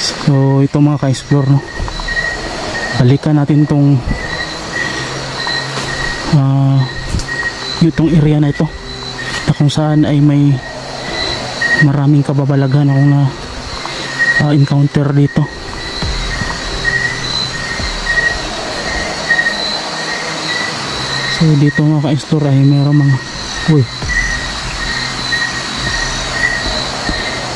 So ito mga ka-explore, no, balikan natin tong itong area na ito na kung saan ay may maraming kababalaghan akong na encounter dito. So dito mga ka-explore ay meron mga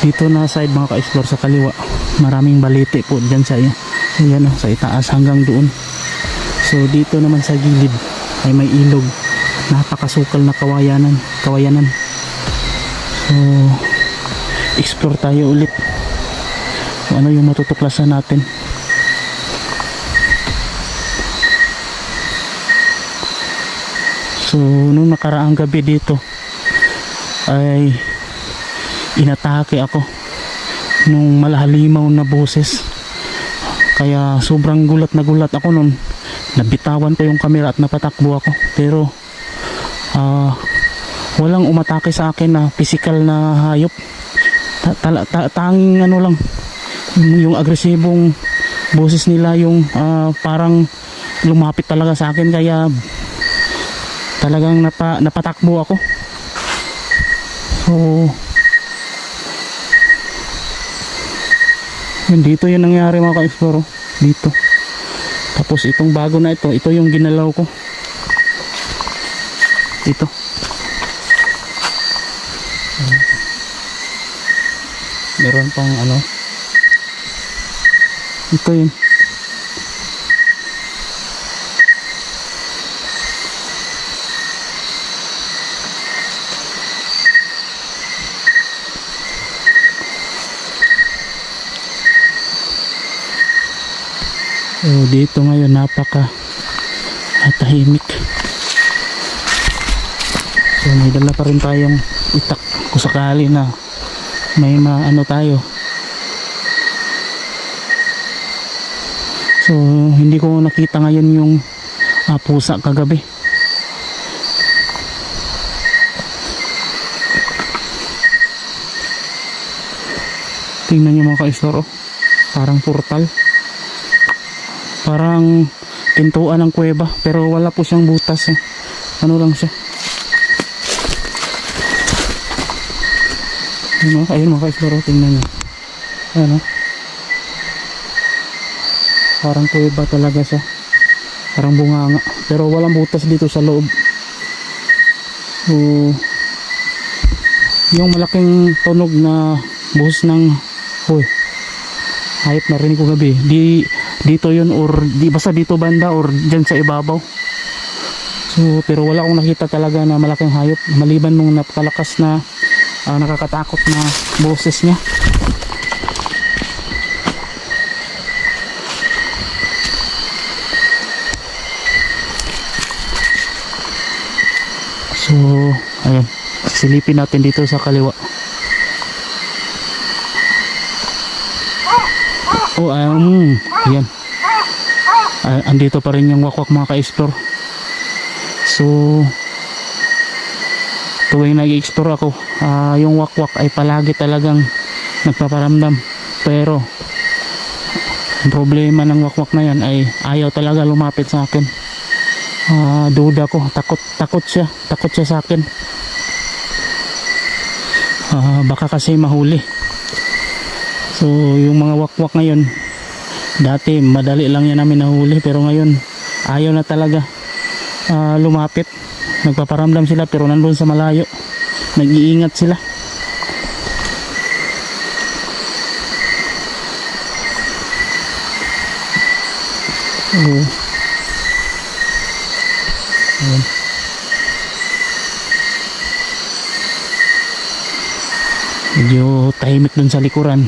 dito na side mga ka-explore sa kaliwa, maraming balete po dyan sa ayan, sa itaas hanggang doon. So dito naman sa gilid ay may ilog, napakasukal na kawayanan. So explore tayo ulit kung ano yung matutuklasan natin. So nung nakaraang gabi dito ay inatake ako nung malahalimaw na boses, kaya sobrang gulat ako nun. Nabitawan ko yung camera at napatakbo ako, pero walang umatake sa akin na physical na hayop. Tanging ano lang, yung agresibong boses nila yung parang lumapit talaga sa akin, kaya talagang napatakbo ako. So yun, dito yung nangyari mga ka-explore, dito. Tapos itong bago na ito yung ginalaw ko, ito. Meron pang ano, ito yun. So dito ngayon napaka tahimik. So may dala pa rin tayong itak kung sakali na may maano tayo. So hindi ko nakita ngayon yung pusa kagabi. Tingnan nyo mga ka-explore, parang portal, parang pintuan ng kuweba, pero wala po siyang butas. Ano lang siya. Ayun mga ka-explore, tingnan nyo. Ayan, parang kuweba talaga siya, parang bunganga, pero walang butas dito sa loob. So yung malaking tunog na buhos ng hayop narinig ko gabi, dito yun, or di basta dito banda or dyan sa ibabaw. So pero wala akong nakita talaga na malaking hayop, maliban nung napakalakas na nakakatakot na boses niya. So ayun, silipin natin dito sa kaliwa. Yan. Andito pa rin yung wakwak mga ka-explore. So tuwing nag-explore ako, yung wakwak ay palagi talagang nagpaparamdam, pero ang problema ng wakwak na yan ay ayaw talaga lumapit sa akin. Duda ko, takot siya sa akin. Baka kasi mahuli. So yung mga wakwak ngayon, dati madali lang yan namin nahuli, pero ngayon ayaw na talaga lumapit. Nagpaparamdam sila pero nandun sa malayo, nag-iingat sila. Ayan. Medyo tahimik dun sa likuran.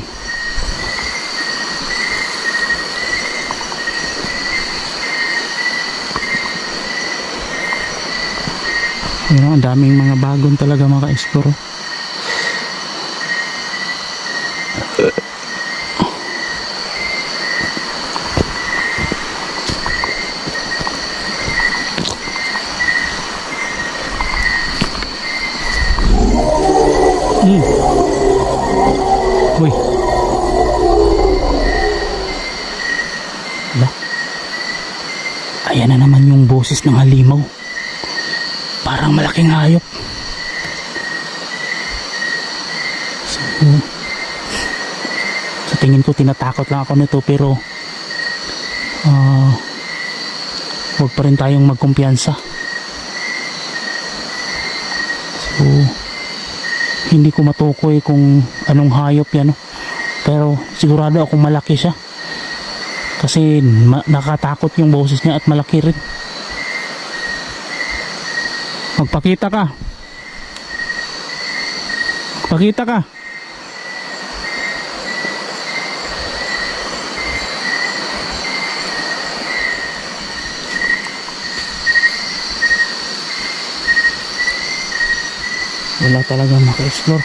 Ang daming mga bagon talaga mga ka-explore. Uy. Ayan na naman yung boses ng halimaw. Parang malaking hayop. So, sa tingin ko tinatakot lang ako nito, pero huwag pa rin tayong magkumpiyansa. So, hindi ko matukoy kung anong hayop yan, pero sigurado akong malaki siya kasi nakatakot yung boses niya at malaki rin. Magpakita ka. Magpakita ka. Wala talaga maka-explore.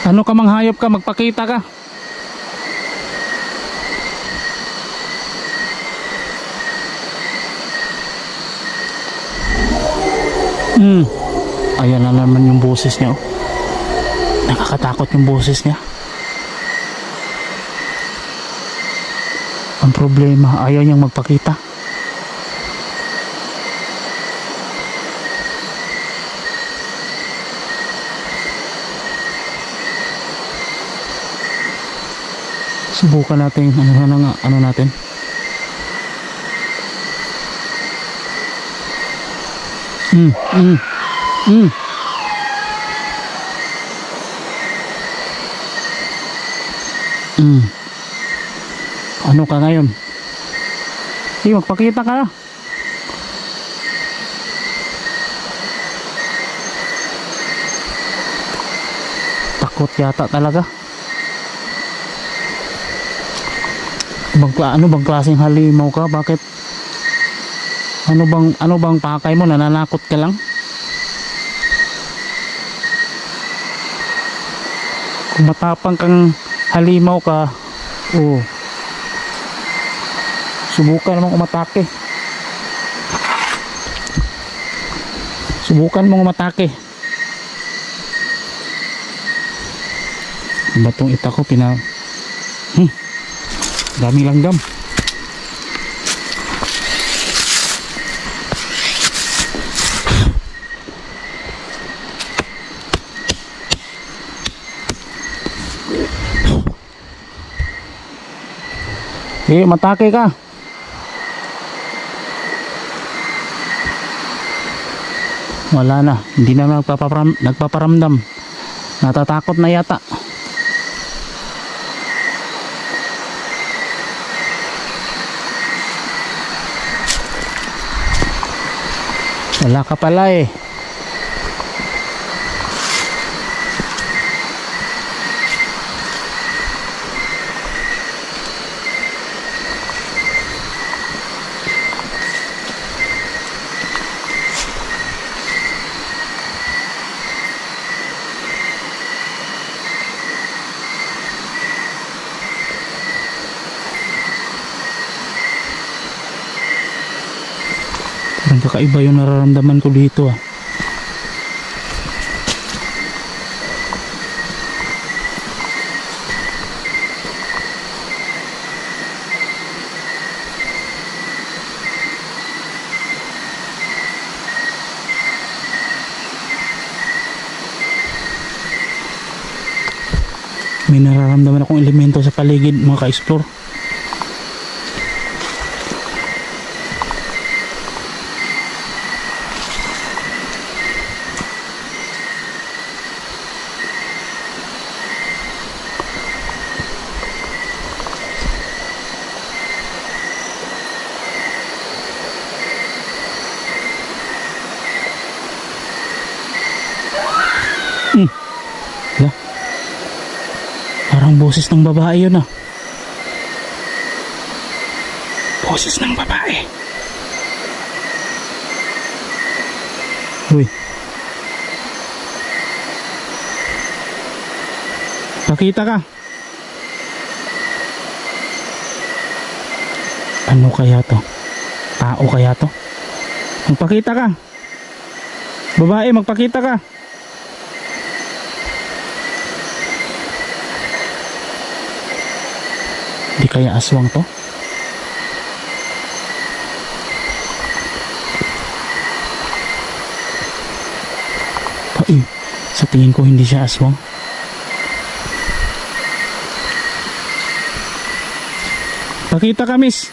Ano ka mang hayop ka, magpakita ka. Ayan na naman yung boses niya. Nakakatakot yung boses niya. Ang problema, ayaw niyang magpakita. Subukan natin ano natin. Ano ka ngayon? Sige, magpakita ka. Takot yata talaga. Ano bang klaseng halimaw ka? Bakit? Ano bang pakay mo? Nananakot ka lang? Kung matapang kang halimaw ka, subukan mong umatake. Subukan mong umatake. Batong ita ko daming langgam. Matake ka. Wala na, hindi na nagpaparamdam. Natatakot na yata. Wala ka pala eh. Parang kakaiba yung nararamdaman ko dito ah. May nararamdaman akong elemento sa paligid mga ka-explore. Parang boses ng babae yun ah. Boses ng babae. Uy. Pakita ka. Ano kaya to? Tao kaya to? Magpakita ka. Babae, magpakita ka. Di kaya aswang to? Sa tingin ko hindi siya aswang. Pakita ka, miss.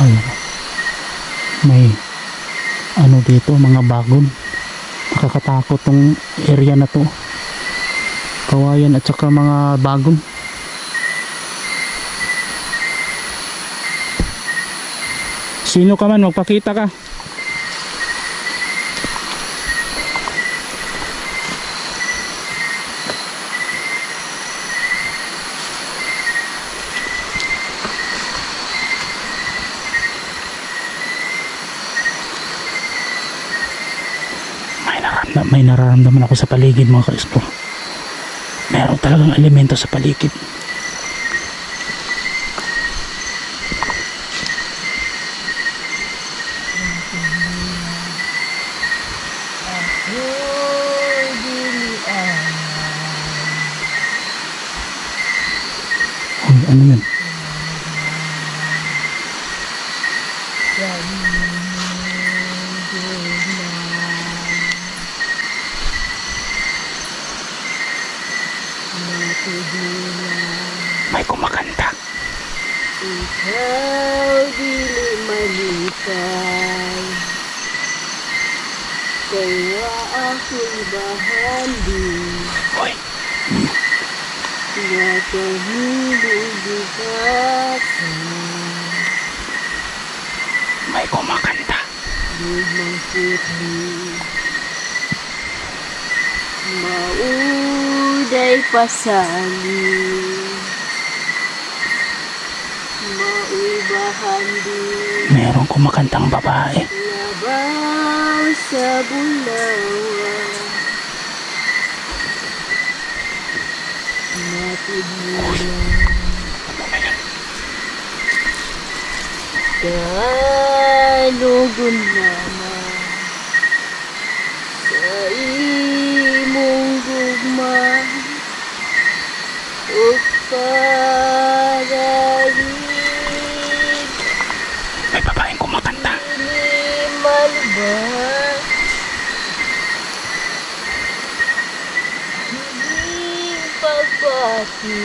Ay, may ano dito, mga bagon. Nakakatakot tong area na to. Kawayan at saka mga bagon. Sino ka man, magpakita ka. May nararamdaman ako sa paligid, mga ka-explore. Meron talagang elemento sa paligid. Uy, ano yun? May kumakanta. Ikaw dili malipay, kaya ako'y bahandi. Uy, Nga kahilugikasan, may kumakanta. lumang putli, mauday pasali, maubahandi. Merong kumakantang babae. Labaw sa bulawa, natigulan. Kalugon naman sa imong gugma o pagalit. May babaeng kumakanta. Minimal ba? Hindi pagpati.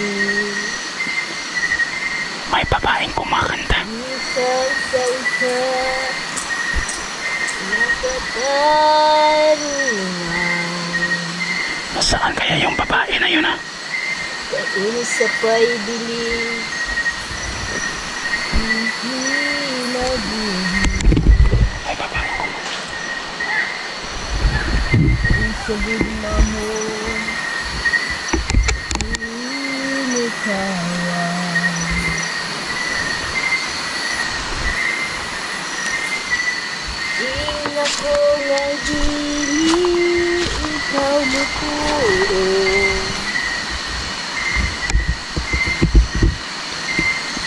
May babaeng kumakanta. Isang sa isa nakatarungan. Nasaan kaya yung babae na yun, ha? Kain sa pa'y dilig, hindi naging May babaeng kumakanta. sa gugma mo. Inikawan. Ina ko nga dili, ikaw mo puro.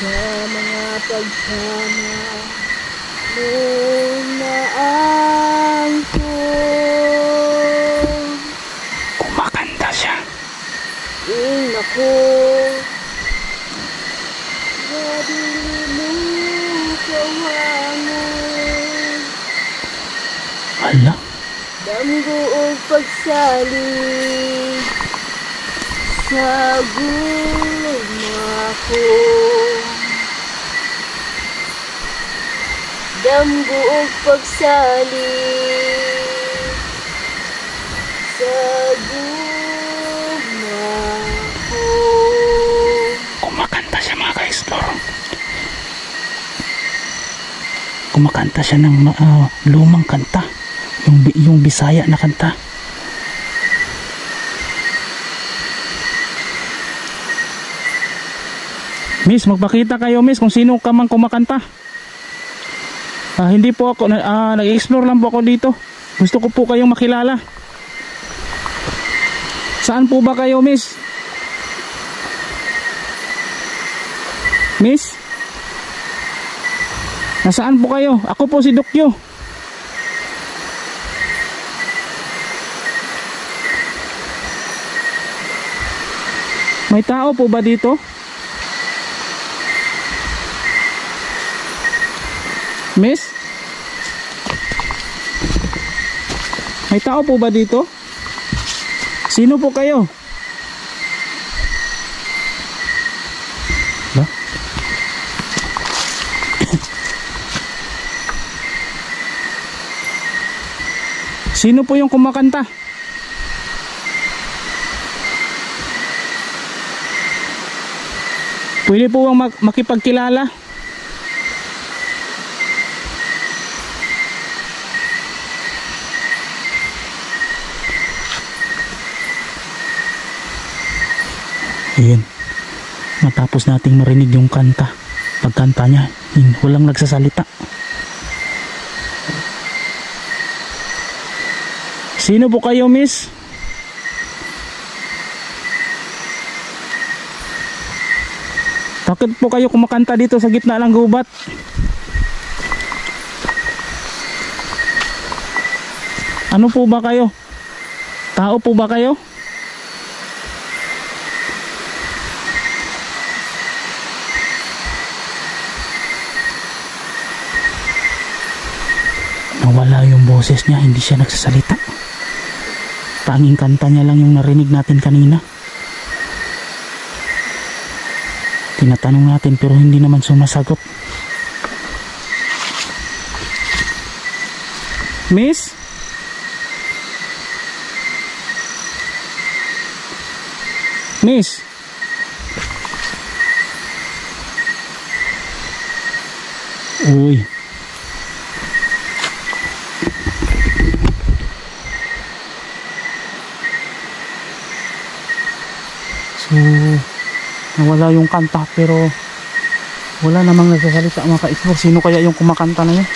Sa mga pagsama mong naangkon. Kumakanta siya. Ina ko gadili mo kawangon. Hala, Damgo o pagsalig sa gulma ko. Damgo o pagsalig sa gulma ko. kumakanta siya, mga ka-explore. Kumakanta siya ng lumang kanta. Yung Bisaya na kanta. Miss, magpakita kayo, miss, kung sino ka mang kumakanta. Hindi po ako, nag-explore lang po ako dito. Gusto ko po kayong makilala. Saan po ba kayo, miss? Miss? Nasaan po kayo? Ako po si Dokyo. May tao po ba dito? Miss? May tao po ba dito? Sino po kayo? Ba? Sino po yung kumakanta? Pwede po bang makipagkilala? Ayan. Matapos nating marinig yung kanta. Pagkanta niya, walang nagsasalita. Sino po kayo, miss? Bakit po kayo kumakanta dito sa gitna ng gubat? Ano po ba kayo? Tao po ba kayo? Nawala yung boses niya, hindi siya nagsasalita. Tanging kanta niya lang yung narinig natin kanina. Tinatanong natin pero hindi naman sumasagot. Miss? Miss? Uy. So, nawala yung kanta pero wala namang nagsasalita mga ka-explore. Sino kaya yung kumakanta na yun?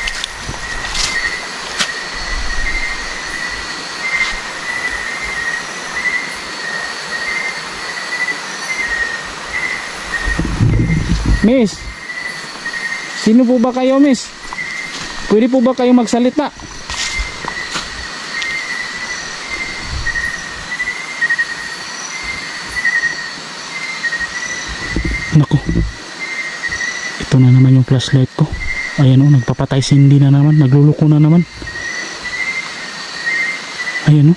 Miss? Sino po ba kayo, miss? Pwede po ba kayo magsalita? Naku, ito na naman yung flashlight ko. Ayan o, nagpapatay sindi na naman, nagluluko na naman. Ayan o.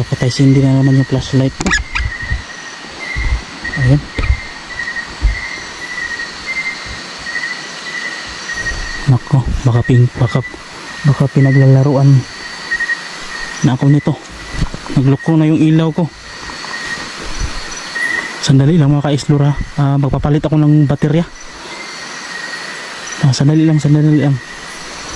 Papatay sindi na naman yung flashlight ko. Ayan. Naku, baka pinaglalaruan na ako nito. Nagloko na yung ilaw ko. Sandali lang mga ka-explore ha. Magpapalit ako ng baterya. Sandali lang.